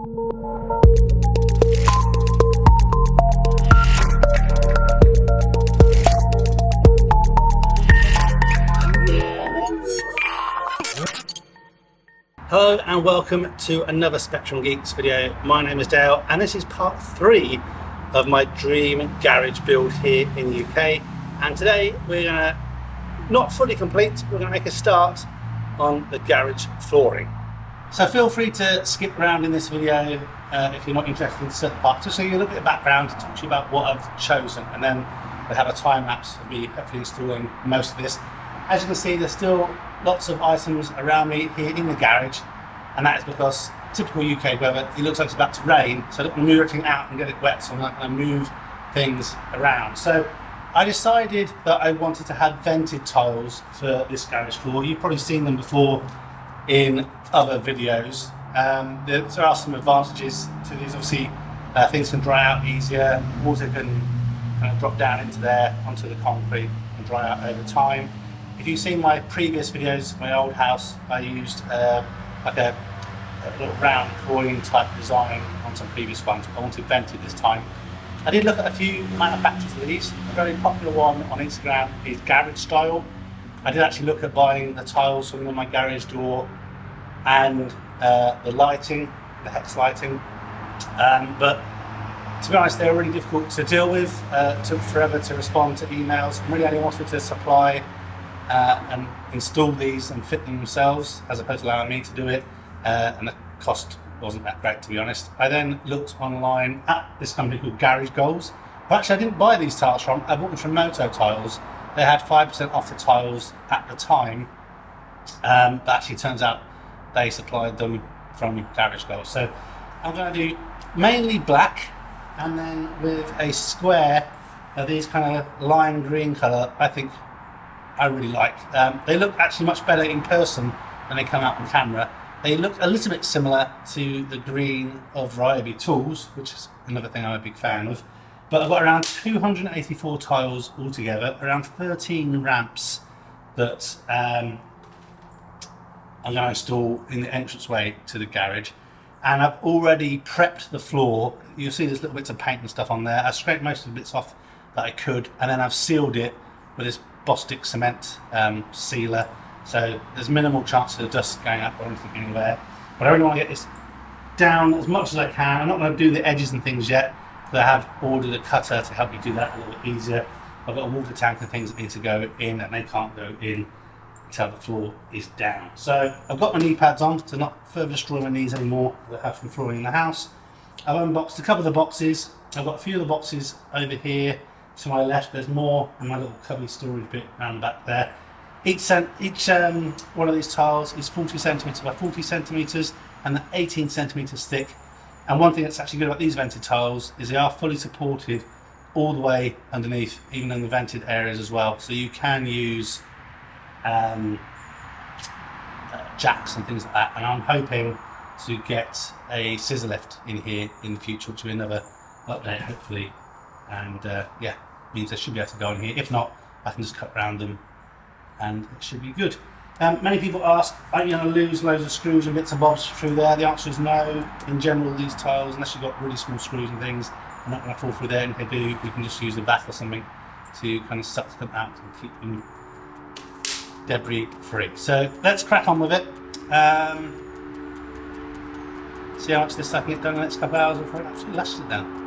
Hello and welcome to another Spectrum Geeks video. My name is Dale and this is part 3 of my dream garage build here in the UK. And today we're going to, not fully complete, we're going to make a start on the garage flooring. So feel free to skip around in this video if you're not interested in certain parts, just so you get a little bit of background to talk to you about what I've chosen, and then we'll have a time lapse of me hopefully installing most of this. As you can see, there's still lots of items around me here in the garage, and that is because typical UK weather, it looks like it's about to rain, so I don't want to move everything out and get it wet, so I'm not going to move things around. So I decided that I wanted to have vented tiles for this garage floor. You've probably seen them before in other videos. There are some advantages to these. Obviously, things can dry out easier, water can kind of drop down into there onto the concrete and dry out over time. If you've seen my previous videos, my old house, I used like a little round coin type design on some previous ones. I wanted vented this time. I did look at a few manufacturers of these. A very popular one on Instagram is Garage Style. I did actually look at buying the tiles from my garage door and the lighting, the hex lighting, but to be honest, they were really difficult to deal with. It took forever to respond to emails. I really only wanted to supply and install these and fit them themselves, as opposed to allowing me to do it, and the cost wasn't that great, to be honest. I then looked online at this company called Garage Goals. Well, actually, I didn't buy these tiles from, I bought them from Moto Tiles. They had 5% off the tiles at the time, but actually it turns out they supplied them from Garage Goals. So I'm going to do mainly black, and then with a square of these kind of lime green colour. I think I really like. They look actually much better in person than they come out on camera. They look a little bit similar to the green of Ryobi Tools, which is another thing I'm a big fan of. But I've got around 284 tiles altogether, around 13 ramps that I'm going to install in the entranceway to the garage. And I've already prepped the floor. You'll see there's little bits of paint and stuff on there. I scraped most of the bits off that I could, and then I've sealed it with this Bostik cement sealer, so there's minimal chance of the dust going up or anything anywhere. But I really want to get this down as much as I can. I'm not going to do the edges and things yet, but I have ordered a cutter to help me do that a little bit easier. I've got a water tank and things that need to go in, and they can't go in until the floor is down. So I've got my knee pads on to not further destroy my knees anymore that I have from flooring in the house. I've unboxed a couple of the boxes. I've got a few of the boxes over here to my left. There's more in my little cubby storage bit around the back there. Each one of these tiles is 40 centimetres by 40 centimetres, and they're 18 centimetres thick. And one thing that's actually good about these vented tiles is they are fully supported all the way underneath, even in the vented areas as well. So you can use jacks and things like that. And I'm hoping to get a scissor lift in here in the future, which will be another update hopefully. And yeah, means I should be able to go in here. If not, I can just cut around them and it should be good. Many people ask, are you going to lose loads of screws and bits and bobs through there? The answer is no. In general, these tiles, unless you've got really small screws and things, are not going to fall through there. And if they do, you can just use a bath or something to kind of suck them out and keep them debris free. So let's crack on with it. See how much this I can get done in the next couple of hours before it absolutely lashes it down.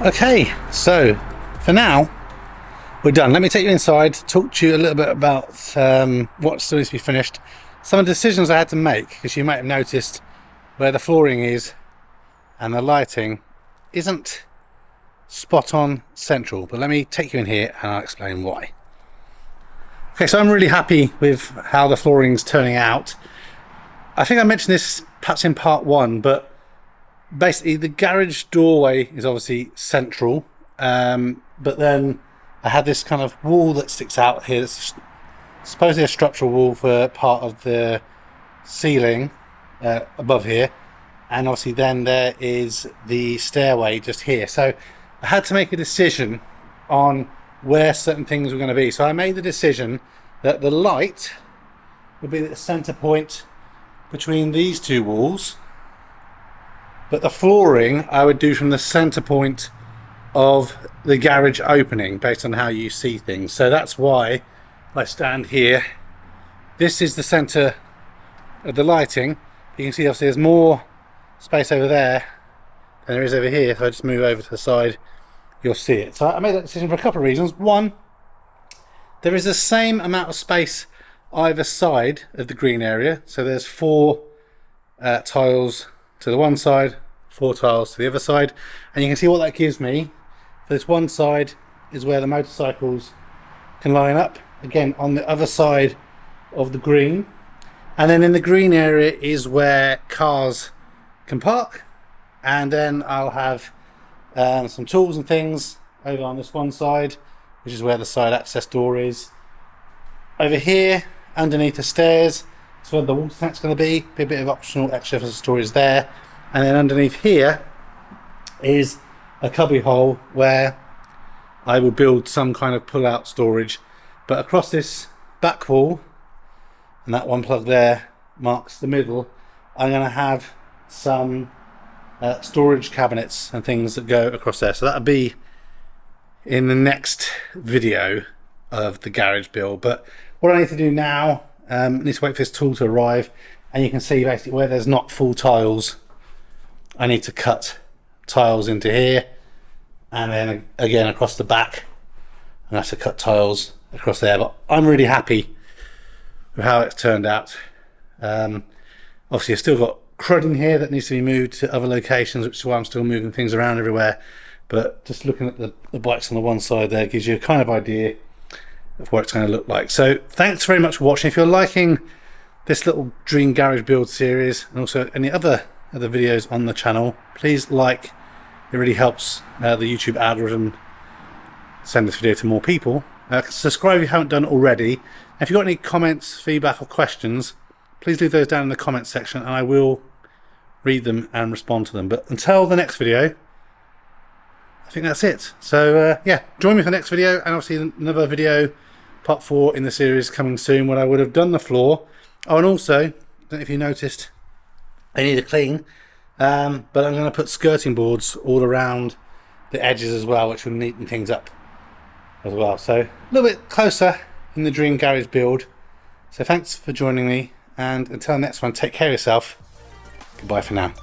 Okay, so for now we're done. Let me take you inside, talk to you a little bit about what still needs to be finished, some of the decisions I had to make, because you might have noticed where the flooring is and the lighting isn't spot on central, but let me take you in here and I'll explain why. Okay, so I'm really happy with how the flooring's turning out. I think I mentioned this perhaps in part one, but basically the garage doorway is obviously central, but then I had this kind of wall that sticks out here. It's supposedly a structural wall for part of the ceiling above here, and obviously then there is the stairway just here. So I had to make a decision on where certain things were going to be. So I made the decision that the light would be the center point between these two walls, but the flooring I would do from the center point of the garage opening based on how you see things. So that's why I stand here. This is the center of the lighting. You can see obviously there's more space over there than there is over here. If I just move over to the side, you'll see it. So I made that decision for a couple of reasons. One, there is the same amount of space either side of the green area. So there's 4 tiles to the one side, 4 tiles to the other side, and you can see what that gives me. For this one side is where the motorcycles can line up, again on the other side of the green, and then in the green area is where cars can park, and then I'll have some tools and things over on this one side, which is where the side access door is. Over here underneath the stairs is where the water tank's going to be a bit of optional extra for storage there, and then underneath here is a cubby hole where I will build some kind of pull-out storage. But across this back wall, and that one plug there marks the middle, I'm going to have some storage cabinets and things that go across there. So that'll be in the next video of the garage build. But what I need to do now, I need to wait for this tool to arrive, and you can see basically where there's not full tiles, I need to cut tiles into here, and then again across the back I have to cut tiles across there. But I'm really happy with how it's turned out. Obviously I've still got crud in here that needs to be moved to other locations, which is why I'm still moving things around everywhere. But just looking at the bikes on the one side there gives you a kind of idea of what it's going to look like. So thanks very much for watching. If you're liking this little dream garage build series and also any other videos on the channel, please like. It really helps the YouTube algorithm send this video to more people. Subscribe if you haven't done already. And if you've got any comments, feedback or questions, please leave those down in the comments section and I will read them and respond to them. But until the next video, I think that's it. So yeah, join me for the next video, and obviously another video, part 4 in the series coming soon, when I would have done the floor. Oh, and also, I don't know if you noticed, I need a clean, but I'm going to put skirting boards all around the edges as well, which will neaten things up as well. So a little bit closer in the dream garage build. So thanks for joining me, and until the next one, take care of yourself. Goodbye for now.